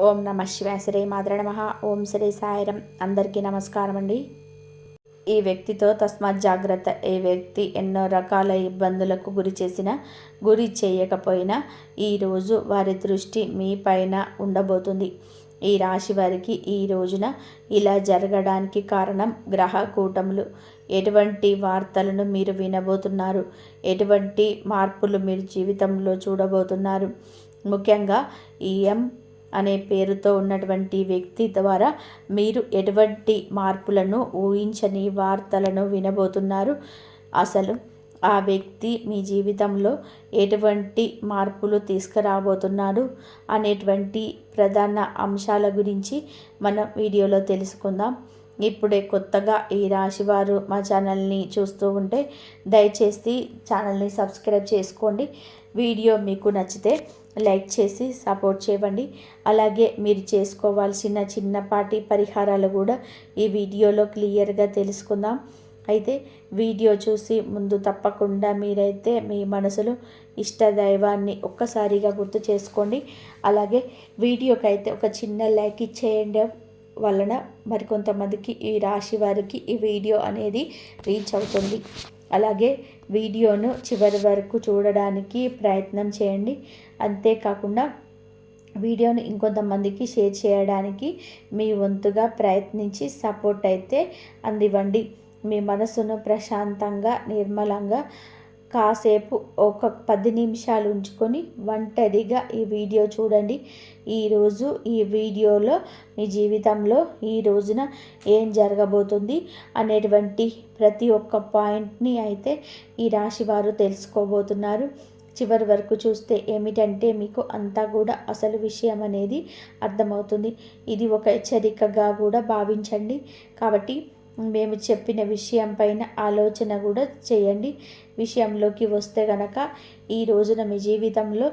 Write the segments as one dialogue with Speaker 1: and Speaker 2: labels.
Speaker 1: ఓం నమ శివాయ. శ్రీ మాత్రే నమః. ఓం శ్రీ సాయిరం. అందరికీ నమస్కారం అండి. ఈ వ్యక్తితో తస్మాత్ జాగ్రత్త. ఈ వ్యక్తి ఎన్నో రకాల ఇబ్బందులకు గురి చేయకపోయినా ఈరోజు వారి దృష్టి మీ పైన ఉండబోతుంది. ఈ రాశి వారికి ఈ రోజున ఇలా జరగడానికి కారణం గ్రహ కూటములు. ఎటువంటి వార్తలను మీరు వినబోతున్నారు, ఎటువంటి మార్పులు మీరు జీవితంలో చూడబోతున్నారు. ముఖ్యంగా ఈఎం అనే పేరుతో ఉన్నటువంటి వ్యక్తి ద్వారా మీరు ఎటువంటి మార్పులను, ఊహించని వార్తలను వినబోతున్నారు. అసలు ఆ వ్యక్తి మీ జీవితంలో ఎటువంటి మార్పులు తీసుకురాబోతున్నాడు అనేటువంటి ప్రధాన అంశాల గురించి మనం వీడియోలో తెలుసుకుందాం. ఇప్పుడే కొత్తగా ఈ రాశివారు మా ఛానల్ని చూస్తూ ఉంటే దయచేసి ఛానల్ని సబ్స్క్రైబ్ చేసుకోండి. వీడియో మీకు నచ్చితే లైక్ చేసి సపోర్ట్ చేయండి. అలాగే మీరు చేసుకోవాల్సిన చిన్నపాటి పరిహారాలు కూడా ఈ వీడియోలో క్లియర్గా తెలుసుకుందాం. అయితే వీడియో చూసి ముందు తప్పకుండా మీరైతే మీ మనసులో ఇష్టదైవాన్ని ఒక్కసారిగా గుర్తు చేసుకోండి. అలాగే వీడియోకైతే ఒక చిన్న లైక్ ఇచ్చేయండి వలన మరికొంతమందికి ఈ రాశి వారికి ఈ వీడియో అనేది రీచ్ అవుతుంది. అలాగే వీడియోను చివరి వరకు చూడడానికి ప్రయత్నం చేయండి. అంతేకాకుండా వీడియోను ఇంకొంతమందికి షేర్ చేయడానికి మీ వంతుగా ప్రయత్నించి సపోర్ట్ అయితే అందివ్వండి. మీ మనసును ప్రశాంతంగా, నిర్మలంగా కాసేపు ఒక 10 నిమిషాలు ఉంచుకొని ఒంటరిగా ఈ వీడియో చూడండి. ఈరోజు ఈ వీడియోలో మీ జీవితంలో ఈ రోజున ఏం జరగబోతుంది అనేటువంటి ప్రతి ఒక్క పాయింట్ని అయితే ఈ రాశి వారు తెలుసుకోబోతున్నారు. చివరి వరకు చూస్తే ఏమిటంటే మీకు అంతా కూడా అసలు విషయం అనేది అర్థమవుతుంది. ఇది ఒక హెచ్చరికగా కూడా భావించండి. కాబట్టి మేము చెప్పిన విషయం పైన ఆలోచన కూడా చేయండి. విషయంలోకి వస్తే గనక ఈ రోజున మీ జీవితంలో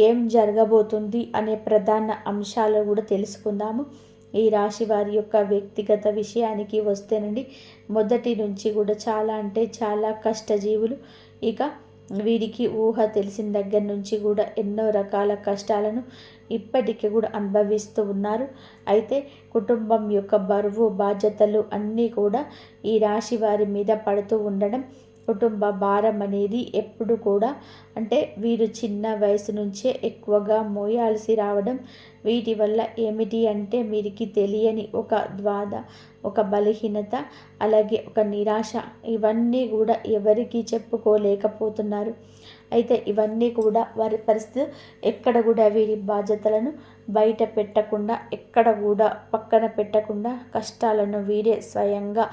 Speaker 1: ఏం జరగబోతుంది అనే ప్రధాన అంశాలు కూడా తెలుసుకుందాము. ఈ రాశి వారి యొక్క వ్యక్తిగత విషయానికి వస్తేనండి, మొదటి నుంచి కూడా చాలా అంటే చాలా కష్టజీవులు. ఇక వీరికి ఊహ తెలిసిన దగ్గర నుంచి కూడా ఎన్నో రకాల కష్టాలను ఇప్పటికీ కూడా అనుభవిస్తూ ఉన్నారు. అయితే కుటుంబం యొక్క బరువు, బాధ్యతలు అన్నీ కూడా ఈ రాశి వారి మీద పడుతూ ఉండడం, కుటుంబ భారం అనేది ఎప్పుడు కూడా అంటే వీరు చిన్న వయసు నుంచే ఎక్కువగా మోయాల్సి రావడం, వీటి వల్ల ఏమిటి అంటే వీరికి తెలియని ఒక బలహీనత, అలాగే ఒక నిరాశ, ఇవన్నీ కూడా ఎవరికి చెప్పుకోలేకపోతున్నారు. అయితే ఇవన్నీ కూడా వారి పరిస్థితి ఎక్కడ కూడా వీరి బాధ్యతలను బయట పెట్టకుండా, ఎక్కడ కూడా పక్కన పెట్టకుండా కష్టాలను వీరే స్వయంగా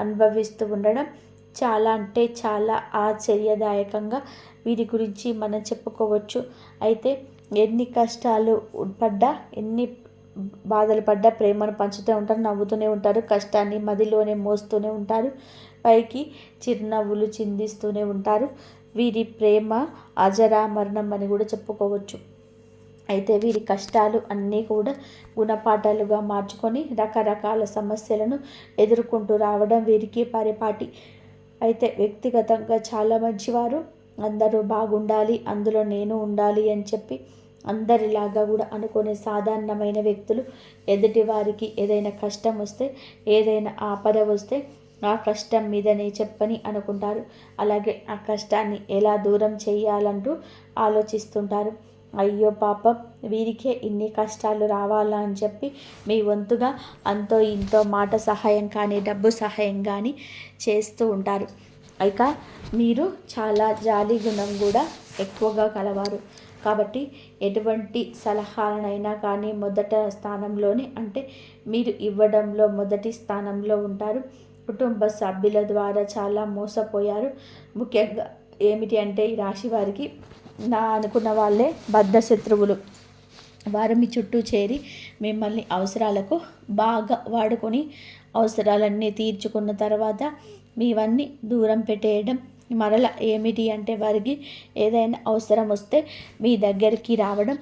Speaker 1: అనుభవిస్తూ ఉండడం చాలా అంటే చాలా ఆశ్చర్యదాయకంగా వీరి గురించి మనం చెప్పుకోవచ్చు. అయితే ఎన్ని కష్టాలు పడ్డా, ఎన్ని బాధలు పడ్డా ప్రేమను పంచుతూ ఉంటారు, నవ్వుతూనే ఉంటారు, కష్టాన్ని మదిలోనే మోస్తూనే ఉంటారు, పైకి చిరునవ్వులు చిందిస్తూనే ఉంటారు. వీరి ప్రేమ అజరామరణం అని కూడా చెప్పుకోవచ్చు. అయితే వీరి కష్టాలు అన్నీ కూడా గుణపాఠాలుగా మార్చుకొని రకరకాల సమస్యలను ఎదుర్కొంటూ రావడం వీరికి పరిపాటి. అయితే వ్యక్తిగతంగా చాలా మంచివారు, అందరూ బాగుండాలి, అందులో నేను ఉండాలి అని చెప్పి అందరిలాగా కూడా అనుకునే సాధారణమైన వ్యక్తులు. ఎదుటి వారికి ఏదైనా కష్టం వస్తే, ఏదైనా ఆపద వస్తే ఆ కష్టం మీదనే చెప్పని అనుకుంటారు. అలాగే ఆ కష్టాన్ని ఎలా దూరం చేయాలంటూ ఆలోచిస్తుంటారు. అయ్యో పాపం, వీరికే ఇన్ని కష్టాలు రావాలా అని చెప్పి మీ వంతుగా అంతో ఇంతో మాట సహాయం కానీ, డబ్బు సహాయం కానీ చేస్తూ ఉంటారు. ఇక మీరు చాలా జాలి గుణం కూడా ఎక్కువగా కలవారు. కాబట్టి ఎటువంటి సలహాలనైనా కానీ మొదటి స్థానంలోనే, అంటే మీరు ఇవ్వడంలో మొదటి స్థానంలో ఉంటారు. కుటుంబ సభ్యుల ద్వారా చాలా మోసపోయారు. ముఖ్యంగా ఏమిటి అంటే ఈ రాశి వారికి నా అనుకున్న వాళ్ళే బద్ధ శత్రువులు. వారు మీ చుట్టూ చేరి మిమ్మల్ని అవసరాలకు బాగా వాడుకొని అవసరాలన్నీ తీర్చుకున్న తర్వాత మీవన్నీ దూరం పెట్టేయడం. మరల ఏమిటి అంటే వారికి ఏదైనా అవసరం వస్తే మీ దగ్గరికి రావడం,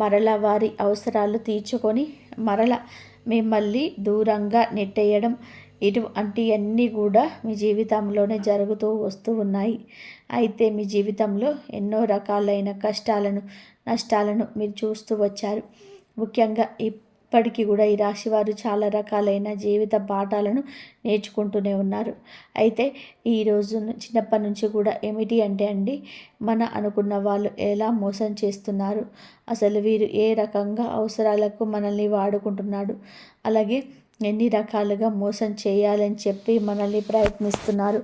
Speaker 1: మరల వారి అవసరాలు తీర్చుకొని మరల మిమ్మల్ని దూరంగా నెట్టేయడం, ఇటువంటివన్నీ కూడా మీ జీవితంలోనే జరుగుతూ వస్తూ ఉన్నాయి. అయితే మీ జీవితంలో ఎన్నో రకాలైన కష్టాలను, నష్టాలను మీరు చూస్తూ వచ్చారు. ముఖ్యంగా ఈ ఇప్పటికీ కూడా ఈ రాశి వారు చాలా రకాలైన జీవిత పాఠాలను నేర్చుకుంటూనే ఉన్నారు. అయితే ఈరోజు చిన్నప్పటి నుంచి కూడా ఏమిటి అంటే అండి, మన అనుకున్న వాళ్ళు ఎలా మోసం చేస్తున్నారు, అసలు వీరు ఏ రకంగా అవసరాలకు మనల్ని వాడుకుంటున్నాడు, అలాగే ఎన్ని రకాలుగా మోసం చేయాలని చెప్పి మనల్ని ప్రయత్నిస్తున్నారు,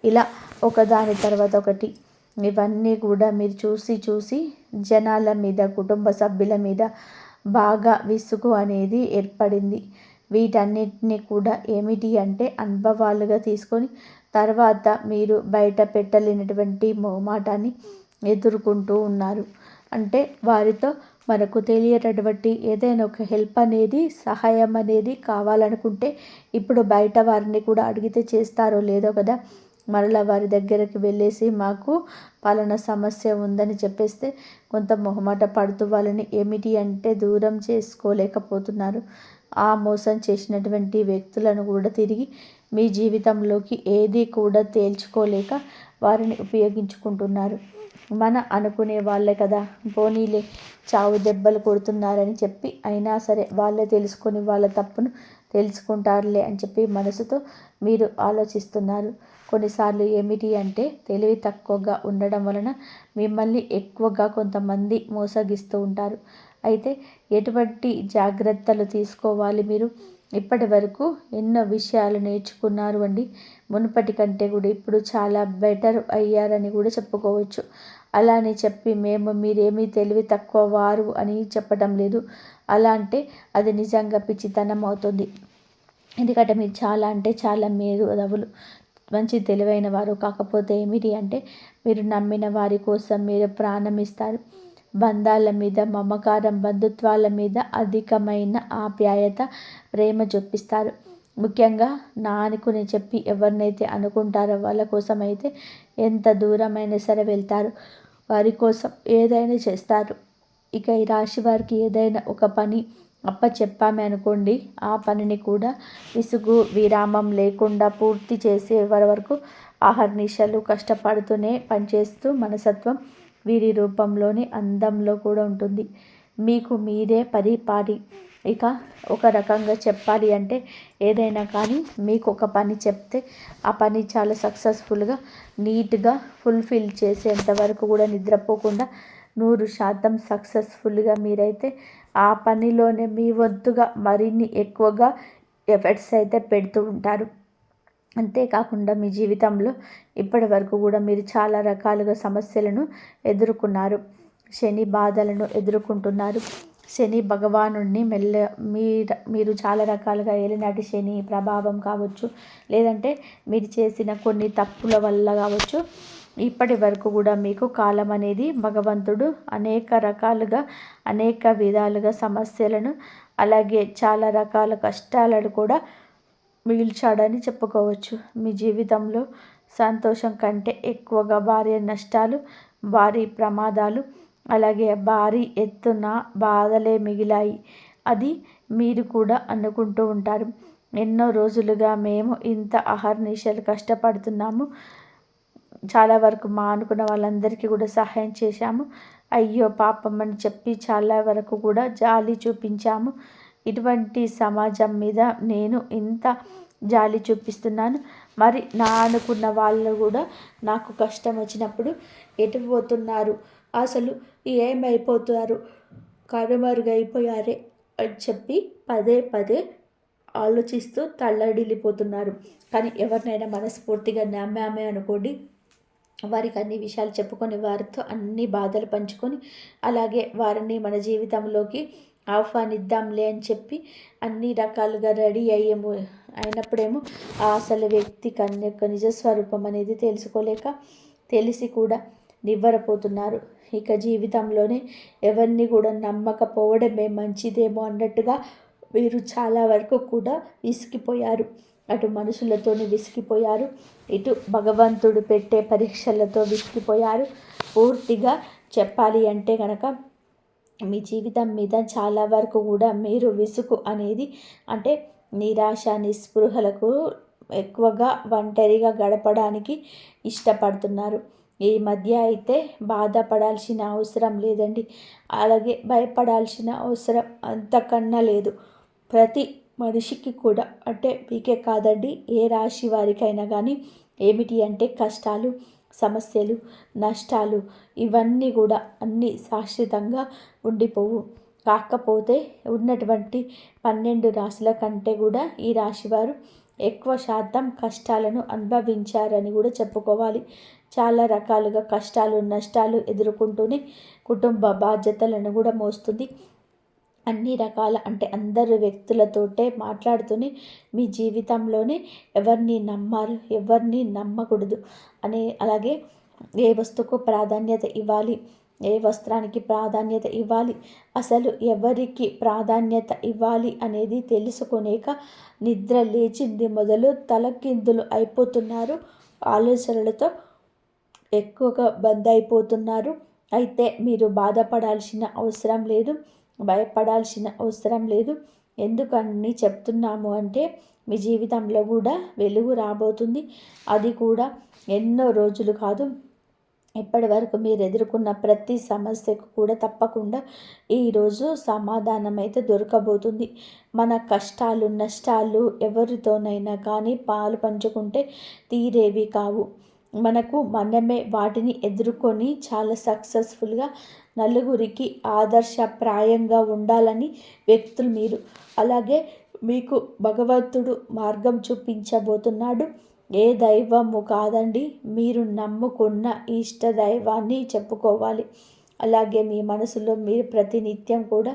Speaker 1: ఇలా ఒకదాని తర్వాత ఒకటి ఇవన్నీ కూడా మీరు చూసి చూసి జనాల మీద, కుటుంబ సభ్యుల మీద బాగా విసుగు అనేది ఏర్పడింది. వీటన్నిటిని కూడా ఏమిటి అంటే అనుభవాలుగా తీసుకొని తర్వాత మీరు బయట పెట్టలేనటువంటి మొహమాటాన్ని ఎదుర్కొంటూ ఉన్నారు. అంటే వారితో మనకు తెలియనటువంటి ఏదైనా ఒక హెల్ప్ అనేది, సహాయం అనేది కావాలనుకుంటే ఇప్పుడు బయట వారిని కూడా అడిగితే చేస్తారో లేదో కదా, మరలా వారి దగ్గరికి వెళ్ళేసి మాకు పలానా సమస్య ఉందని చెప్పేస్తే కొంత మొహమాట పడుతూ వాళ్ళని ఏమిటి అంటే దూరం చేసుకోలేకపోతున్నారు. ఆ మోసం చేసినటువంటి వ్యక్తులను కూడా తిరిగి మీ జీవితంలోకి ఏది కూడా తేల్చుకోలేక వారిని ఉపయోగించుకుంటున్నారు. మన అనుకునే వాళ్ళే కదా, పోనీలే చావు దెబ్బలు కొడుతున్నారని చెప్పి అయినా సరే వాళ్ళే తెలుసుకొని వాళ్ళ తప్పును తెలుసుకుంటారులే అని చెప్పి మనసుతో మీరు ఆలోచిస్తున్నారు. కొన్నిసార్లు ఏమిటి అంటే తెలివి తక్కువగా ఉండడం వలన మిమ్మల్ని ఎక్కువగా కొంతమంది మోసగిస్తూ ఉంటారు. అయితే ఎటువంటి జాగ్రత్తలు తీసుకోవాలి మీరు? ఇప్పటి వరకు ఎన్నో విషయాలు నేర్చుకున్నారు అండి. మునుపటి కంటే కూడా ఇప్పుడు చాలా బెటర్ అయ్యారని కూడా చెప్పుకోవచ్చు. అలా అని చెప్పి మీరేమీ తెలివి తక్కువ వారు అని చెప్పడం లేదు. అలా అంటే అది నిజంగా పిచ్చితనం అవుతుంది. ఎందుకంటే మీరు చాలా అంటే చాలా మేధావులు, మంచి తెలివైన వారు. కాకపోతే ఏమిటి అంటే మీరు నమ్మిన వారి కోసం మీరు ప్రాణం ఇస్తారు. బంధాల మీద మమకారం, బంధుత్వాల మీద అధికమైన ఆప్యాయత, ప్రేమ చూపిస్తారు. ముఖ్యంగా నా అనుకుని చెప్పి ఎవరినైతే అనుకుంటారో వాళ్ళ కోసం అయితే ఎంత దూరమైనా సరే వెళ్తారు. వారి కోసం ఏదైనా చేస్తారు. ఇక ఈ రాశి వారికి ఏదైనా ఒక పని అప్పచెప్పామే అనుకోండి, ఆ పనిని కూడా విసుగు విరామం లేకుండా పూర్తి చేసే వరకు అహర్నిశలు కష్టపడుతూనే పనిచేస్తూ మనస్తత్వం వీరి రూపంలోని అందంలో కూడా ఉంటుంది. మీకు మీరే పరిపాటి. ఇక ఒక రకంగా చెప్పాలి అంటే ఏదైనా కానీ మీకు ఒక పని చెప్తే ఆ పని చాలా సక్సెస్ఫుల్గా, నీట్గా ఫుల్ఫిల్ చేసేంత వరకు కూడా నిద్రపోకుండా 100% సక్సెస్ఫుల్గా మీరైతే ఆ పనిలోనే మీ వంతుగా మరిన్ని ఎక్కువగా ఎఫర్ట్స్ అయితే పెడుతూ ఉంటారు. అంతేకాకుండా మీ జీవితంలో ఇప్పటి వరకు కూడా మీరు చాలా రకాలుగా సమస్యలను ఎదుర్కొన్నారు. శని బాధలను ఎదుర్కొంటున్నారు. శని భగవానుడిని మీరు చాలా రకాలుగా ఏలినాటి శని ప్రభావం కావచ్చు, లేదంటే మీరు చేసిన కొన్ని తప్పుల వల్ల కావచ్చు, ఇప్పటి వరకు కూడా మీకు కాలం అనేది భగవంతుడు అనేక రకాలుగా, అనేక విధాలుగా సమస్యలను, అలాగే చాలా రకాల కష్టాలను కూడా మిగిల్చాడని చెప్పుకోవచ్చు. మీ జీవితంలో సంతోషం కంటే ఎక్కువగా భారీ నష్టాలు, భారీ ప్రమాదాలు, అలాగే భారీ ఎత్తున బాధలే మిగిలాయి. అది మీరు కూడా అనుకుంటూ ఉంటారు. ఎన్నో రోజులుగా మేము ఇంత అహర్నిశలు కష్టపడుతున్నాము, చాలా వరకు మా అనుకున్న వాళ్ళందరికీ కూడా సహాయం చేశాము, అయ్యో పాపం అని చెప్పి చాలా వరకు కూడా జాలి చూపించాము. ఇటువంటి సమాజం మీద నేను ఇంత జాలి చూపిస్తున్నాను, మరి నా అనుకున్న వాళ్ళు కూడా నాకు కష్టం వచ్చినప్పుడు ఎటు పోతున్నారు, అసలు ఏమైపోతారు, కనుమరుగైపోయారే అని చెప్పి పదే పదే ఆలోచిస్తూ తల్లడిల్లిపోతున్నారు. కానీ ఎవరినైనా మనస్ఫూర్తిగా నమ్మామే అనుకోండి, వారికి అన్ని విషయాలు చెప్పుకొని వారితో అన్ని బాధలు పంచుకొని అలాగే వారిని మన జీవితంలోకి ఆహ్వానిద్దాంలే అని చెప్పి అన్ని రకాలుగా రెడీ అయినప్పుడేమో ఆ అసలు వ్యక్తి యొక్క నిజస్వరూపం అనేది తెలుసుకోలేక తెలిసి కూడా నివ్వరపోతున్నారు. ఇక జీవితంలోనే ఎవరిని కూడా నమ్మకపోవడమే మంచిదేమో అన్నట్టుగా వీరు చాలా వరకు కూడా విసిగిపోయారు. అటు మనుషులతోని విసిగిపోయారు, ఇటు భగవంతుడు పెట్టే పరీక్షలతో విసిగిపోయారు. పూర్తిగా చెప్పాలి అంటే కనుక మీ జీవితం మీద చాలా వరకు కూడా మీరు విసుగు అనేది అంటే నిరాశ, నిస్పృహలకు ఎక్కువగా ఒంటరిగా గడపడానికి ఇష్టపడుతున్నారు. ఈ మధ్య అయితే బాధపడాల్సిన అవసరం లేదండి, అలాగే భయపడాల్సిన అవసరం అంతకన్నా లేదు. ప్రతి మనిషికి కూడా, అంటే మీకే కాదండి, ఏ రాశి వారికైనా కానీ ఏమిటి అంటే కష్టాలు, సమస్యలు, నష్టాలు ఇవన్నీ కూడా అన్నీ శాశ్వతంగా ఉండిపోవు. కాకపోతే ఉన్నటువంటి 12 రాశుల కంటే కూడా ఈ రాశివారు ఎక్కువ శాతం కష్టాలను అనుభవించారని కూడా చెప్పుకోవాలి. చాలా రకాలుగా కష్టాలు, నష్టాలు ఎదుర్కొంటూనే కుటుంబ బాధ్యతలను కూడా మోస్తుంది. అన్ని రకాల, అంటే అందరు వ్యక్తులతోటే మాట్లాడుతూనే మీ జీవితంలోనే ఎవరిని నమ్మారు, ఎవరిని నమ్మకూడదు అలాగే ఏ వస్తువుకు ప్రాధాన్యత ఇవ్వాలి, ఏ వస్త్రానికి ప్రాధాన్యత ఇవ్వాలి, అసలు ఎవరికి ప్రాధాన్యత ఇవ్వాలి అనేది తెలుసుకునేక నిద్ర లేచింది మొదలు తలకిందులు అయిపోతున్నారు. ఆలోచనలతో ఎక్కువగా బంద్ అయిపోతున్నారు. అయితే మీరు బాధపడాల్సిన అవసరం లేదు, భయపడాల్సిన అవసరం లేదు. ఎందుకని చెప్తున్నాము అంటే మీ జీవితంలో కూడా వెలుగు రాబోతుంది. అది కూడా ఎన్నో రోజులు కాదు, ఇప్పటి వరకు మీరు ఎదుర్కొన్న ప్రతి సమస్యకు కూడా తప్పకుండా ఈరోజు సమాధానం అయితే దొరకబోతుంది. మన కష్టాలు, నష్టాలు ఎవరితోనైనా కానీ పాలు పంచుకుంటే తీరేవి కావు. మనకు మనమే వాటిని ఎదుర్కొని చాలా సక్సెస్ఫుల్గా నలుగురికి ఆదర్శప్రాయంగా ఉండాలని వ్యక్తులు మీరు. అలాగే మీకు భగవంతుడు మార్గం చూపించబోతున్నాడు. ఏ దైవము కాదండి, మీరు నమ్ముకున్న ఇష్ట దైవాన్ని చెప్పుకోవాలి. అలాగే మీ మనసులో మీరు ప్రతినిత్యం కూడా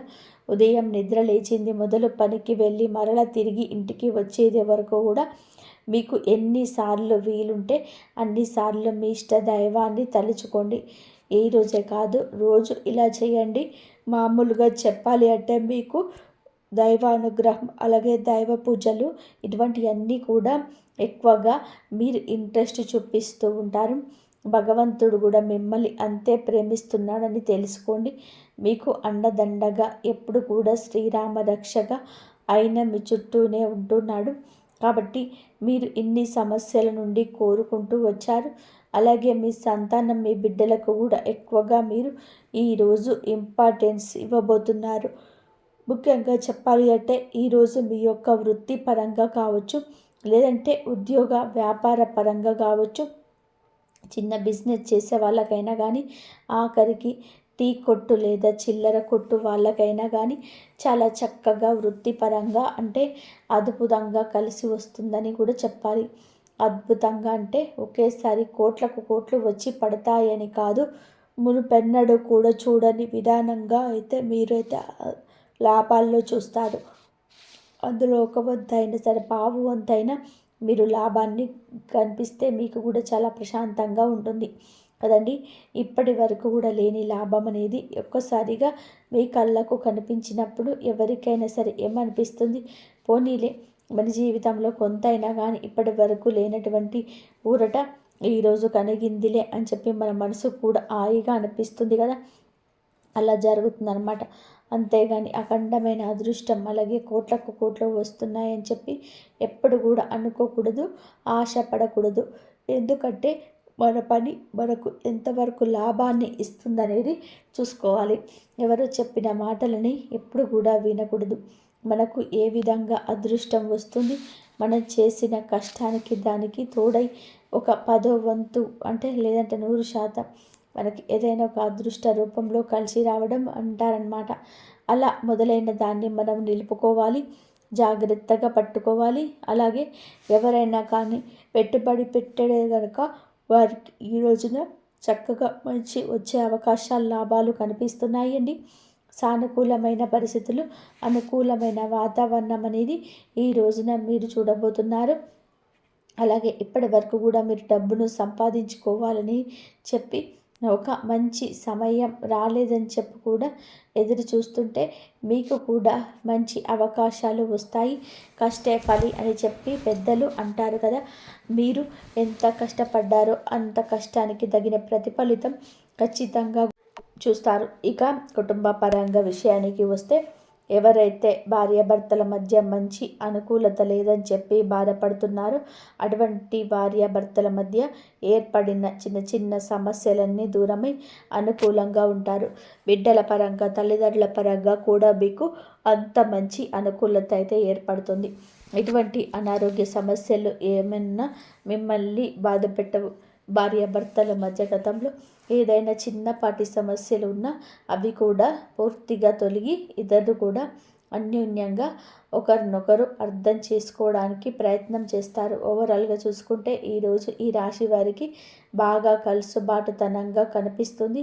Speaker 1: ఉదయం నిద్ర లేచింది మొదలు పనికి వెళ్ళి మరల తిరిగి ఇంటికి వచ్చేది వరకు కూడా మీకు ఎన్నిసార్లు వీలుంటే అన్నిసార్లు మీ ఇష్ట దైవాన్ని తలుచుకోండి. ఈ రోజే కాదు, రోజు ఇలా చేయండి. మామూలుగా చెప్పాలి అంటే మీకు దైవానుగ్రహం, అలాగే దైవ పూజలు ఇటువంటివన్నీ కూడా ఎక్కువగా మీరు ఇంట్రెస్ట్ చూపిస్తూ ఉంటారు. భగవంతుడు కూడా మిమ్మల్ని అంతే ప్రేమిస్తున్నాడని తెలుసుకోండి. మీకు అండదండగా ఎప్పుడు కూడా శ్రీరామ రక్షగా ఆయన మీ చుట్టూనే ఉంటున్నాడు. కాబట్టి మీరు ఇన్ని సమస్యల నుండి కోరుకుంటూ వచ్చారు. అలాగే మీ సంతానం, మీ బిడ్డలకు కూడా ఎక్కువగా మీరు ఈరోజు ఇంపార్టెన్స్ ఇవ్వబోతున్నారు. ముఖ్యంగా చెప్పాలి అంటే ఈరోజు మీ యొక్క వృత్తి పరంగా కావచ్చు, లేదంటే ఉద్యోగ వ్యాపార పరంగా కావచ్చు, చిన్న బిజినెస్ చేసే వాళ్ళకైనా కానీ, ఆఖరికి టీ కొట్టు లేదా చిల్లర కొట్టు వాళ్ళకైనా కానీ చాలా చక్కగా వృత్తిపరంగా, అంటే అద్భుతంగా కలిసి వస్తుందని కూడా చెప్పాలి. అద్భుతంగా అంటే ఒకేసారి కోట్లకు కోట్లు వచ్చి పడతాయని కాదు, మునుపెన్నడూ కూడా చూడని విధానంగా అయితే మీరైతే లాభాల్లో చూస్తారు. అందులో ఒక వంతైనా సరే, పావు వంతైనా మీరు లాభాన్ని కనిపిస్తే మీకు కూడా చాలా ప్రశాంతంగా ఉంటుంది కదండి. ఇప్పటి వరకు కూడా లేని లాభం అనేది ఒక్కసారిగా మీ కళ్ళకు కనిపించినప్పుడు ఎవరికైనా సరే ఏమనిపిస్తుంది? పోనీలే, మన జీవితంలో కొంతైనా కానీ ఇప్పటి వరకు లేనటువంటి ఊరట ఈరోజు కలిగిందిలే అని చెప్పి మన మనసు కూడా హాయిగా అనిపిస్తుంది కదా. అలా జరుగుతుందన్నమాట. అంతేగాని అఖండమైన అదృష్టం, అలాగే కోట్లకు కోట్లు వస్తున్నాయని చెప్పి ఎప్పుడు కూడా అనుకోకూడదు, ఆశపడకూడదు. ఎందుకంటే మన పని మనకు ఎంతవరకు లాభాన్ని ఇస్తుందనేది చూసుకోవాలి. ఎవరో చెప్పిన మాటలని ఎప్పుడు కూడా వినకూడదు. మనకు ఏ విధంగా అదృష్టం వస్తుంది, మనం చేసిన కష్టానికి దానికి తోడై ఒక 10వ వంతు, అంటే లేదంటే 100% మనకి ఏదైనా ఒక అదృష్ట రూపంలో కలిసి రావడం అంటారనమాట. అలా మొదలైన దాన్ని మనం నిలుపుకోవాలి, జాగ్రత్తగా పట్టుకోవాలి. అలాగే ఎవరైనా కానీ పెట్టుబడి పెట్టడే కనుక వారికి ఈ రోజున చక్కగా మంచి వచ్చే అవకాశాలు, లాభాలు కనిపిస్తున్నాయండి. సానుకూలమైన పరిస్థితులు, అనుకూలమైన వాతావరణం అనేది ఈ రోజున మీరు చూడబోతున్నారు. అలాగే ఇప్పటి వరకు కూడా మీరు డబ్బును సంపాదించుకోవాలని చెప్పి ఒక మంచి సమయం రాలేదని చెప్పి కూడా ఎదురు చూస్తుంటే మీకు కూడా మంచి అవకాశాలు వస్తాయి. కష్టే ఫలి అని చెప్పి పెద్దలు అంటారు కదా. మీరు ఎంత కష్టపడ్డారో అంత కష్టానికి తగిన ప్రతిఫలితం ఖచ్చితంగా చూస్తారు. ఇక కుటుంబ పరంగా విషయానికి వస్తే ఎవరైతే భార్యాభర్తల మధ్య మంచి అనుకూలత లేదని చెప్పి బాధపడుతున్నారో అటువంటి భార్యాభర్తల మధ్య ఏర్పడిన చిన్న చిన్న సమస్యలన్నీ దూరమై అనుకూలంగా ఉంటారు. బిడ్డల పరంగా తల్లిదండ్రుల పరంగా కూడా మీకు అంత మంచి అనుకూలత అయితే ఏర్పడుతుంది. ఇటువంటి అనారోగ్య సమస్యలు ఏమన్నా మిమ్మల్ని బాధ పెట్టవు. భార్యాభర్తల మధ్య గతంలో ఏదైనా చిన్నపాటి సమస్యలు ఉన్నా అవి కూడా పూర్తిగా తొలగి ఇద్దరు కూడా అన్యోన్యంగా ఒకరినొకరు అర్థం చేసుకోవడానికి ప్రయత్నం చేస్తారు. ఓవరాల్గా చూసుకుంటే ఈరోజు ఈ రాశి వారికి బాగా కలుసుబాటుతనంగా కనిపిస్తుంది.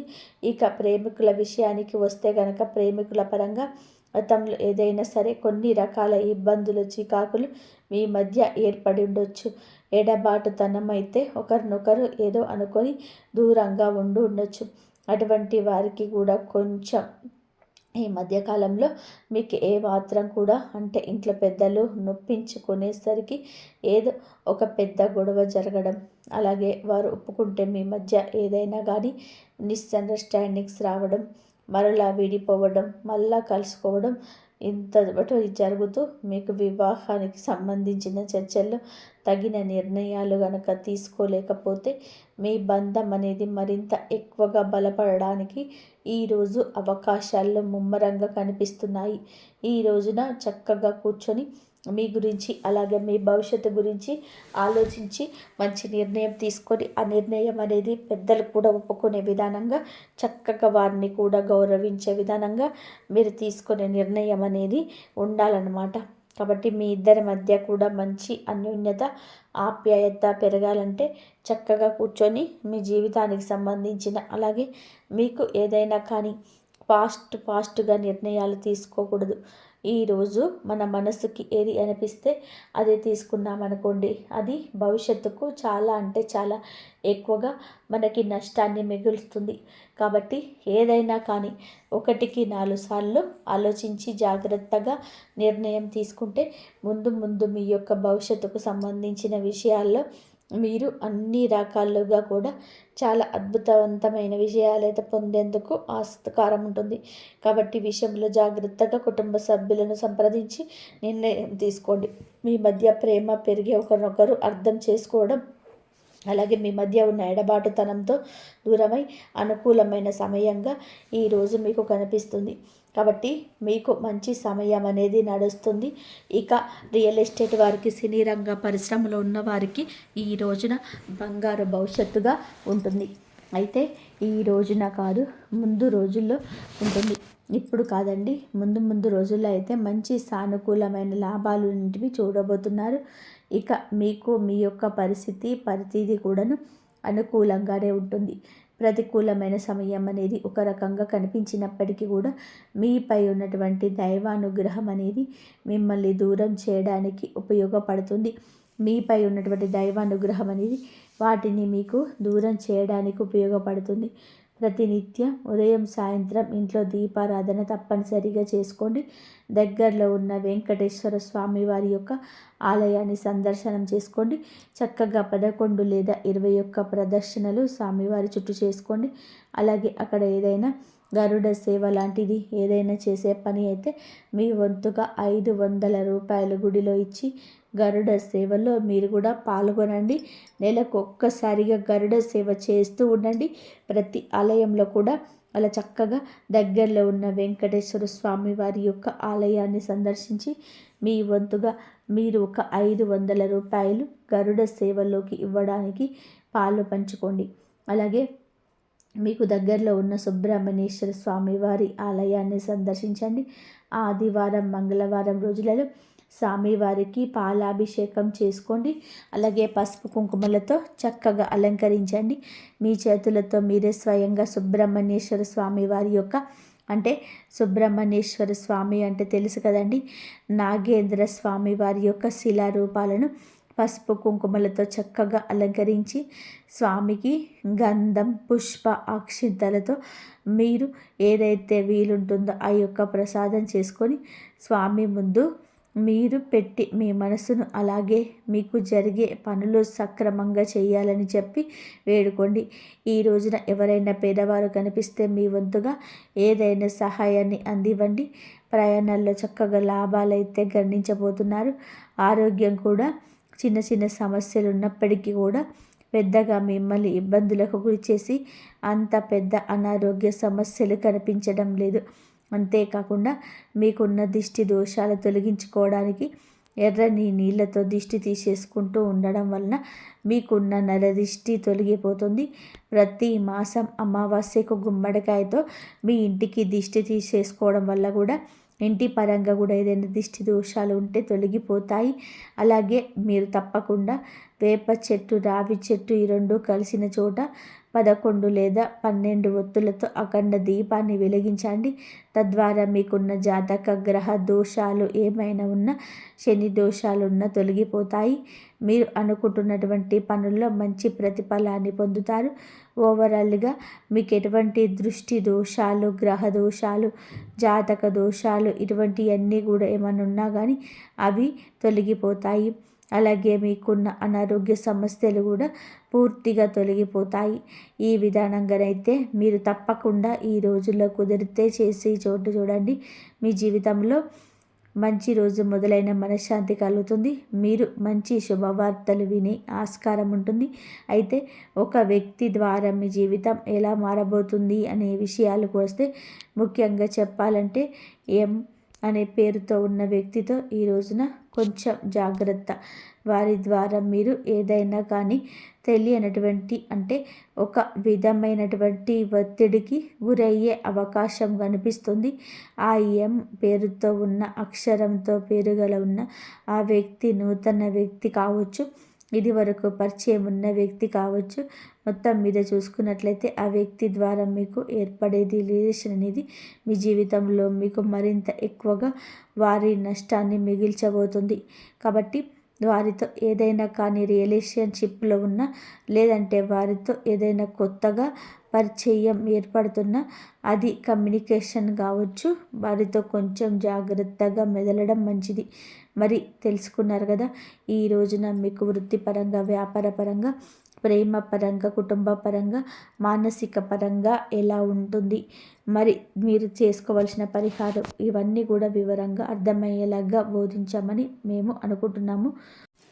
Speaker 1: ఇక ప్రేమికుల విషయానికి వస్తే గనక ప్రేమికుల పరంగా గతంలో ఏదైనా సరే కొన్ని రకాల ఇబ్బందులు చికాకులు మీ మధ్య ఏర్పడి ఉండొచ్చు. ఎడబాటుతనం అయితే ఒకరినొకరు ఏదో అనుకొని దూరంగా ఉండొచ్చు. అటువంటి వారికి కూడా కొంచెం ఈ మధ్యకాలంలో మీకు ఏ మాత్రం కూడా అంటే ఇంట్లో పెద్దలు నొప్పించుకునేసరికి ఏదో ఒక పెద్ద గొడవ జరగడం, అలాగే వారు ఒప్పుకుంటే మీ మధ్య ఏదైనా కానీ మిస్అండర్స్టాండింగ్స్ రావడం, మరలా విడిపోవడం, మళ్ళా కలుసుకోవడం ఇంత జరుగుతూ మీకు వివాహానికి సంబంధించిన చర్చల్లో తగిన నిర్ణయాలు గనక తీసుకోలేకపోతే మీ బంధం అనేది మరింత ఎక్కువగా బలపడడానికి ఈరోజు అవకాశాల్లో ముమ్మరంగా కనిపిస్తున్నాయి. ఈ రోజున చక్కగా కూర్చొని మీ గురించి అలాగే మీ భవిష్యత్తు గురించి ఆలోచించి మంచి నిర్ణయం తీసుకొని ఆ నిర్ణయం అనేది పెద్దలు కూడా ఒప్పుకునే విధానంగా చక్కగా వారిని కూడా గౌరవించే విధానంగా మీరు తీసుకునే నిర్ణయం అనేది ఉండాలన్నమాట. కాబట్టి మీ ఇద్దరి మధ్య కూడా మంచి అన్యోన్యత ఆప్యాయత పెరగాలంటే చక్కగా కూర్చొని మీ జీవితానికి సంబంధించిన అలాగే మీకు ఏదైనా కానీ ఫాస్ట్గా నిర్ణయాలు తీసుకోకూడదు. ఈరోజు మన మనసుకి ఏది అనిపిస్తే అది తీసుకున్నామనుకోండి, అది భవిష్యత్తుకు చాలా అంటే చాలా ఎక్కువగా మనకి నష్టాన్ని మిగులుస్తుంది. కాబట్టి ఏదైనా కానీ 1-4 సార్లు ఆలోచించి జాగ్రత్తగా నిర్ణయం తీసుకుంటే ముందు మీ యొక్క భవిష్యత్తుకు సంబంధించిన విషయాల్లో మీరు అన్ని రకాలుగా కూడా చాలా అద్భుతవంతమైన విజయాలైతే పొందేందుకు ఆస్కారం ఉంటుంది. కాబట్టి విషయంలో జాగ్రత్తగా కుటుంబ సభ్యులను సంప్రదించి నిర్ణయం తీసుకోండి. మీ మధ్య ప్రేమ పెరిగి ఒకరినొకరు అర్థం చేసుకోవడం, అలాగే మీ మధ్య ఉన్న ఎడబాటుతనంతో దూరమై అనుకూలమైన సమయంగా ఈరోజు మీకు కనిపిస్తుంది. కాబట్టి మీకు మంచి సమయం అనేది నడుస్తుంది. ఇక రియల్ ఎస్టేట్ వారికి, సినీ రంగ పరిశ్రమలో ఉన్న వారికి ఈ రోజున బంగారు భవిష్యత్తుగా ఉంటుంది. అయితే ఈ రోజున కాదు, ముందు రోజుల్లో ఉంటుంది. ఇప్పుడు కాదండి, ముందు రోజుల్లో అయితే మంచి సానుకూలమైన లాభాలు ఇంటివి చూడబోతున్నారు. ఇక మీకు మీ యొక్క పరిస్థితి కూడాను అనుకూలంగానే ఉంటుంది. ప్రతికూలమైన సమయం అనేది ఒక రకంగా కనిపించినప్పటికీ కూడా మీపై ఉన్నటువంటి దైవానుగ్రహం అనేది మిమ్మల్ని దూరం చేయడానికి ఉపయోగపడుతుంది. మీపై ఉన్నటువంటి దైవానుగ్రహం అనేది వాటిని మీకు దూరం చేయడానికి ఉపయోగపడుతుంది. ప్రతినిత్యం ఉదయం సాయంత్రం ఇంట్లో దీపారాధన తప్పనిసరిగా చేసుకోండి. దగ్గరలో ఉన్న వెంకటేశ్వర స్వామి వారి యొక్క ఆలయాన్ని సందర్శనం చేసుకోండి. చక్కగా 11 లేదా 21 ప్రదర్శనలు స్వామివారి చుట్టూ చేసుకోండి. అలాగే అక్కడ ఏదైనా గరుడ సేవ లాంటిది ఏదైనా చేసే పని అయితే మీ వంతుగా 500 రూపాయలు గుడిలో ఇచ్చి గరుడ సేవలో మీరు కూడా పాల్గొనండి. నెలకు ఒక్కసారిగా గరుడ సేవ చేస్తూ ఉండండి. ప్రతి ఆలయంలో కూడా అలా చక్కగా దగ్గరలో ఉన్న వెంకటేశ్వర స్వామి వారి యొక్క ఆలయాన్ని సందర్శించి మీ వంతుగా మీరు ఒక 500 రూపాయలు గరుడ సేవలోకి ఇవ్వడానికి పాలు పంచుకోండి. అలాగే మీకు దగ్గరలో ఉన్న సుబ్రహ్మణ్యేశ్వర స్వామి వారి ఆలయాన్ని సందర్శించండి. ఆదివారం మంగళవారం రోజులలో స్వామివారికి పాలాభిషేకం చేసుకోండి. అలాగే పసుపు కుంకుమలతో చక్కగా అలంకరించండి. మీ చేతులతో మీరే స్వయంగా సుబ్రహ్మణ్యేశ్వర స్వామి వారి యొక్క అంటే సుబ్రహ్మణ్యేశ్వర స్వామి అంటే తెలుసు కదండి, నాగేంద్ర స్వామి వారి యొక్క శిలారూపాలను పసుపు కుంకుమలతో చక్కగా అలంకరించి స్వామికి గంధం పుష్ప అక్షింతలతో మీరు ఏదైతే వీలుంటుందో ఆ యొక్క ప్రసాదం చేసుకొని స్వామి ముందు మీరు పెట్టి మీ మనసును అలాగే మీకు జరిగే పనులు సక్రమంగా చేయాలని చెప్పి వేడుకోండి. ఈ రోజున ఎవరైనా పేదవారు కనిపిస్తే మీ వంతుగా ఏదైనా సహాయాన్ని అందివ్వండి. ప్రయాణాల్లో చక్కగా లాభాలైతే గణించబోతున్నారు. ఆరోగ్యం కూడా చిన్న చిన్న సమస్యలు ఉన్నప్పటికీ కూడా పెద్దగా మిమ్మల్ని ఇబ్బందులకు గురి చేసి అంత పెద్ద అనారోగ్య సమస్యలు కనిపించడం లేదు. అంతేకాకుండా మీకున్న దిష్టి దోషాలు తొలగించుకోవడానికి ఎర్రని నీళ్ళతో దిష్టి తీసేసుకుంటూ ఉండడం వలన మీకున్న నరదిష్టి తొలగిపోతుంది. ప్రతి మాసం అమావాస్యకు గుమ్మడికాయతో మీ ఇంటికి దిష్టి తీసేసుకోవడం వల్ల కూడా ఇంటి పరంగా కూడా ఏదైనా దిష్టి దోషాలు ఉంటే తొలగిపోతాయి. అలాగే మీరు తప్పకుండా వేప చెట్టు, రావి చెట్టు ఈ రెండు కలిసిన చోట 11 లేదా 12 ఒత్తులతో అఖండ దీపాన్ని వెలిగించండి. తద్వారా మీకున్న జాతక గ్రహ దోషాలు ఏమైనా ఉన్నా, శని దోషాలు ఉన్నా తొలగిపోతాయి. మీరు అనుకుంటున్నటువంటి పనుల్లో మంచి ప్రతిఫలాన్ని పొందుతారు. ఓవరాల్గా మీకు ఎటువంటి దృష్టి దోషాలు, గ్రహ దోషాలు, జాతక దోషాలు ఇటువంటివన్నీ కూడా ఏమైనా ఉన్నా కానీ అవి తొలగిపోతాయి. అలాగే మీకున్న అనారోగ్య సమస్యలు కూడా పూర్తిగా తొలగిపోతాయి. ఈ విధానంగానైతే మీరు తప్పకుండా ఈ రోజుల్లో కుదిరితే చేసి చోటు చూడండి. మీ జీవితంలో మంచి రోజు మొదలైన మనశ్శాంతి కలుగుతుంది. మీరు మంచి శుభవార్తలు వినే ఆస్కారం ఉంటుంది. అయితే ఒక వ్యక్తి ద్వారా మీ జీవితం ఎలా మారబోతుంది అనే విషయాలకు వస్తే, ముఖ్యంగా చెప్పాలంటే అనే పేరుతో ఉన్న వ్యక్తితో ఈ రోజున కొంచెం జాగ్రత్త. వారి ద్వారా మీరు ఏదైనా కానీ తెలియనటువంటి అంటే ఒక విధమైనటువంటి ఒత్తిడికి గురయ్యే అవకాశం కనిపిస్తుంది. ఆ పేరుతో ఉన్న అక్షరంతో పేరుగల ఉన్న ఆ వ్యక్తి నూతన వ్యక్తి కావచ్చు, ఇది వరకు పరిచయం ఉన్న వ్యక్తి కావచ్చు. మొత్తం మీద చూసుకున్నట్లయితే ఆ వ్యక్తి ద్వారా మీకు ఏర్పడేది రిలేషన్ అనేది మీ జీవితంలో మీకు మరింత ఎక్కువగా వారి నష్టాన్ని మిగిల్చబోతుంది. కాబట్టి వారితో ఏదైనా కానీ రిలేషన్షిప్లో ఉన్న, లేదంటే వారితో ఏదైనా కొత్తగా పరిచయం ఏర్పడుతున్న అది కమ్యూనికేషన్ కావచ్చు, వారితో కొంచెం జాగ్రత్తగా మెదలడం మంచిది. మరి తెలుసుకున్నారు కదా, ఈ రోజున మీకు వృత్తిపరంగా, వ్యాపార పరంగా, ప్రేమ పరంగా, కుటుంబ పరంగా, మానసిక పరంగా ఎలా ఉంటుంది, మరి మీరు చేసుకోవాల్సిన పరిహారం ఇవన్నీ కూడా వివరంగా అర్థమయ్యేలాగా బోధించామని మేము అనుకుంటున్నాము.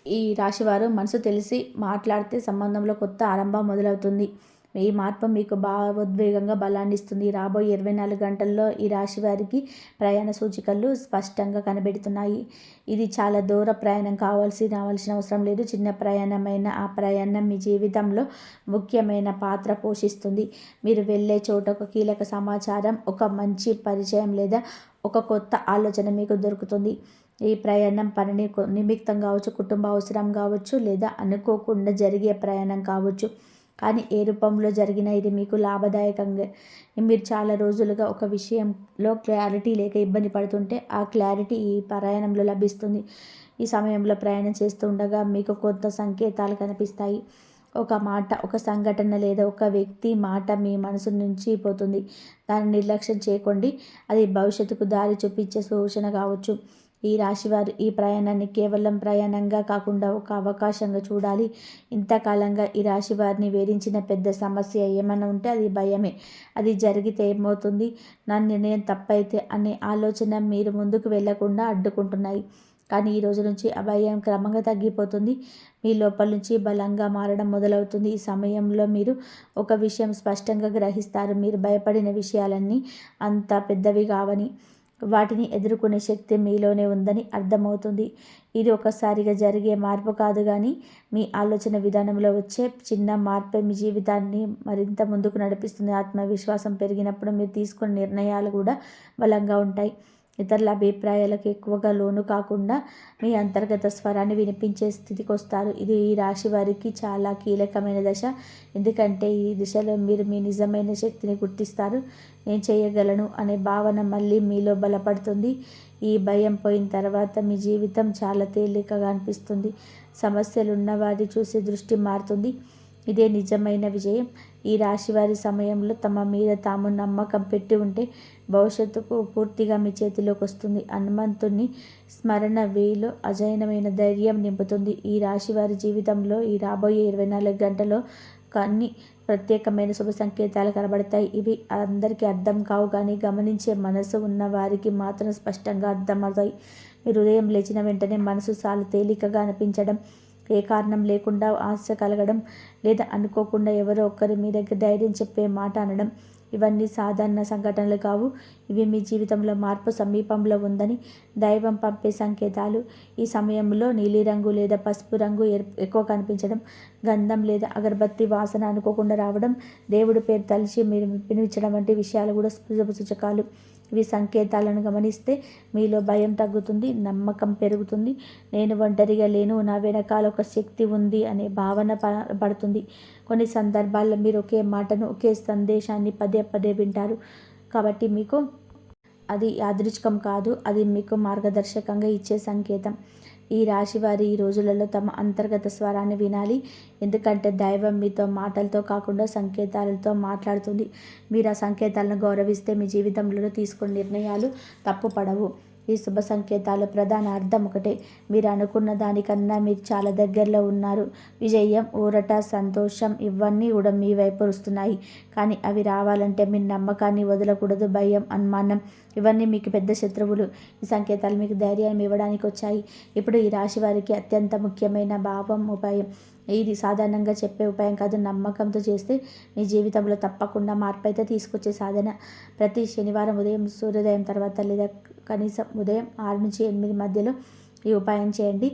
Speaker 1: ఈ రాశివారు మనసు తెలిసి మాట్లాడితే సంబంధంలో కొత్త ఆరంభం మొదలవుతుంది. ఈ మార్పు మీకు భావోద్వేగంగా బలాన్ని ఇస్తుంది. రాబోయే 24 గంటల్లో ఈ రాశి వారికి ప్రయాణ సూచికలు స్పష్టంగా కనబెడుతున్నాయి. ఇది చాలా దూర ప్రయాణం రావాల్సిన అవసరం లేదు. చిన్న ప్రయాణమైన ఆ ప్రయాణం మీ జీవితంలో ముఖ్యమైన పాత్ర పోషిస్తుంది. మీరు వెళ్ళే చోట ఒక కీలక సమాచారం, ఒక మంచి పరిచయం లేదా ఒక కొత్త ఆలోచన మీకు దొరుకుతుంది. ఈ ప్రయాణం పనిని నిమిత్తం కావచ్చు, కుటుంబ అవసరం కావచ్చు, లేదా అనుకోకుండా జరిగే ప్రయాణం కావచ్చు. కానీ ఏ రూపంలో జరిగినా ఇది మీకు లాభదాయకంగా. మీరు చాలా రోజులుగా ఒక విషయంలో క్లారిటీ లేక ఇబ్బంది పడుతుంటే ఆ క్లారిటీ ఈ ప్రయాణంలో లభిస్తుంది. ఈ సమయంలో ప్రయాణం చేస్తూ ఉండగా మీకు కొత్త సంకేతాలు కనిపిస్తాయి. ఒక మాట, ఒక సంఘటన లేదా ఒక వ్యక్తి మాట మీ మనసు నుంచి పోతుంది. దాన్ని నిర్లక్ష్యం చేయకండి. అది భవిష్యత్తుకు దారి చూపించే సూచన కావచ్చు. ఈ రాశివారు ఈ ప్రయాణాన్ని కేవలం ప్రయాణంగా కాకుండా ఒక అవకాశంగా చూడాలి. ఇంతకాలంగా ఈ రాశి వారిని వేధించిన పెద్ద సమస్య ఏమైనా ఉంటే అది భయమే. అది జరిగితే ఏమవుతుంది, నా నిర్ణయం తప్పైతే అనే ఆలోచన మీరు ముందుకు వెళ్లకుండా అడ్డుకుంటున్నాయి. కానీ ఈ రోజు నుంచి ఆ భయం క్రమంగా తగ్గిపోతుంది. మీ లోపల నుంచి బలంగా మారడం మొదలవుతుంది. ఈ సమయంలో మీరు ఒక విషయం స్పష్టంగా గ్రహిస్తారు. మీరు భయపడిన విషయాలన్నీ అంత పెద్దవి కావని, వాటిని ఎదుర్కొనే శక్తి మీలోనే ఉందని అర్థమవుతుంది. ఇది ఒకసారిగా జరిగే మార్పు కాదు, కానీ మీ ఆలోచన విధానంలో వచ్చే చిన్న మార్పే మీ జీవితాన్ని మరింత ముందుకు నడిపిస్తుంది. ఆత్మవిశ్వాసం పెరిగినప్పుడు మీరు తీసుకునే నిర్ణయాలు కూడా బలంగా ఉంటాయి. ఇతరుల అభిప్రాయాలకు ఎక్కువగా లోను కాకుండా మీ అంతర్గత స్వరాన్ని వినిపించే స్థితికి వస్తారు. ఇది ఈ రాశి వారికి చాలా కీలకమైన దశ. ఎందుకంటే ఈ దిశలో మీరు మీ నిజమైన శక్తిని గుర్తిస్తారు. నేను చేయగలను అనే భావన మళ్ళీ మీలో బలపడుతుంది. ఈ భయం పోయిన తర్వాత మీ జీవితం చాలా తేలికగా అనిపిస్తుంది. సమస్యలు ఉన్నవారి చూసి దృష్టి మారుతుంది. ఇదే నిజమైన విజయం. ఈ రాశివారి సమయంలో తమ మీద తాము నమ్మకం పెట్టి ఉంటే భవిష్యత్తుకు పూర్తిగా మీ చేతిలోకి వస్తుంది. హనుమంతుని స్మరణ వేలో అజైనమైన ధైర్యం నింపుతుంది. ఈ రాశివారి జీవితంలో ఈ రాబోయే 24 గంటలో కానీ ప్రత్యేకమైన శుభ సంకేతాలు కనబడతాయి. ఇవి అందరికీ అర్థం కావు, కానీ గమనించే మనసు ఉన్న వారికి మాత్రం స్పష్టంగా అర్థమవుతాయి. మీరు ఉదయం లేచిన వెంటనే మనసు చాలా తేలికగా అనిపించడం, ఏ కారణం లేకుండా ఆశ కలగడం, లేదా అనుకోకుండా ఎవరో ఒకరు మీ దగ్గర ధైర్యం చెప్పే మాట అనడం, ఇవన్నీ సాధారణ సంఘటనలు కావు. ఇవి మీ జీవితంలో మార్పు సమీపంలో ఉందని దైవం పంపే సంకేతాలు. ఈ సమయంలో నీలిరంగు లేదా పసుపు రంగు ఎక్కువ కనిపించడం, గంధం లేదా అగరబత్తి వాసన అనుకోకుండా రావడం, దేవుడి పేరు తలిచి మీరు పిలిపించడం వంటి విషయాలు కూడా సూచకాలు. ఇవి సంకేతాలను గమనిస్తే మీలో భయం తగ్గుతుంది, నమ్మకం పెరుగుతుంది. నేను ఒంటరిగా లేను, నా వెనకాల ఒక శక్తి ఉంది అనే భావన పడుతుంది. కొన్ని సందర్భాల్లో మీరు ఒకే మాటను, ఒకే సందేశాన్ని పదే పదే వింటారు. కాబట్టి మీకు అది యాదృచ్ఛికం కాదు, అది మీకు మార్గదర్శకంగా ఇచ్చే సంకేతం. ఈ రాశి వారి ఈ రోజులలో తమ అంతర్గత స్వరాన్ని వినాలి. ఎందుకంటే దైవం మీతో మాటలతో కాకుండా సంకేతాలతో మాట్లాడుతుంది. మీరు ఆ సంకేతాలను గౌరవిస్తే మీ జీవితంలో తీసుకునే నిర్ణయాలు తప్పుపడవు. ఈ శుభ సంకేతాల ప్రధాన అర్థం ఒకటే: మీరు అనుకున్న దానికన్నా మీరు చాలా దగ్గరలో ఉన్నారు. విజయం, ఊరట, సంతోషం ఇవన్నీ కూడా మీ వైపు వస్తున్నాయి. కానీ అవి రావాలంటే మీ నమ్మకాన్ని వదలకూడదు. భయం, అనుమానం ఇవన్నీ మీకు పెద్ద శత్రువులు. ఈ సంకేతాలు మీకు ధైర్యాన్ని ఇవ్వడానికి వచ్చాయి. ఇప్పుడు ఈ రాశి వారికి అత్యంత ముఖ్యమైన ఉపాయం. ఇది సాధారణంగా చెప్పే ఉపాయం కాదు, నమ్మకంతో చేస్తే మీ జీవితంలో తప్పకుండా మార్పు అయితే తీసుకొచ్చే సాధన. ప్రతి శనివారం ఉదయం సూర్యోదయం తర్వాత లేదా కనీసం ఉదయం 6 నుంచి 8 మధ్యలో ఈ ఉపాయం చేయండి.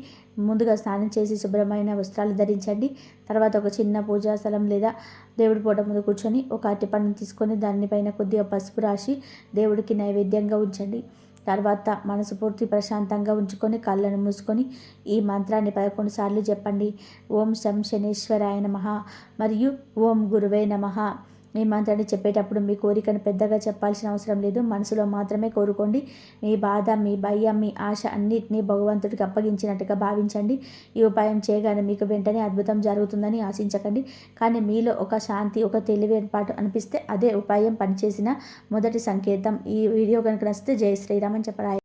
Speaker 1: ముందుగా స్నానం చేసి శుభ్రమైన వస్త్రాలు ధరించండి. తర్వాత ఒక చిన్న పూజా స్థలం లేదా దేవుడి పూట ముందు కూర్చొని ఒక అరటిపండును తీసుకొని దానిపైన కొద్దిగా పసుపు రాసి దేవుడికి నైవేద్యంగా ఉంచండి. తర్వాత మనసు పూర్తి ప్రశాంతంగా ఉంచుకొని కళ్ళను మూసుకొని ఈ మంత్రాన్ని 11 సార్లు చెప్పండి. ఓం శం శనేశ్వరాయ నమః మరియు ఓం గురువే నమః. ఈ మంత్రాన్ని చెప్పేటప్పుడు మీ కోరికను పెద్దగా చెప్పాల్సిన అవసరం లేదు, మనసులో మాత్రమే కోరుకోండి. మీ బాధ, మీ భయం, మీ ఆశ అన్నిటినీ భగవంతుడికి అప్పగించినట్టుగా భావించండి. ఈ ఉపాయం చేయగానే మీకు వెంటనే అద్భుతం జరుగుతుందని ఆశించకండి. కానీ మీలో ఒక శాంతి, ఒక తెలివి ఏర్పాటు అనిపిస్తే అదే ఉపాయం పనిచేసిన మొదటి సంకేతం. ఈ వీడియో కనుక నచ్చితే జై శ్రీరామ్ అని చెప్పరా.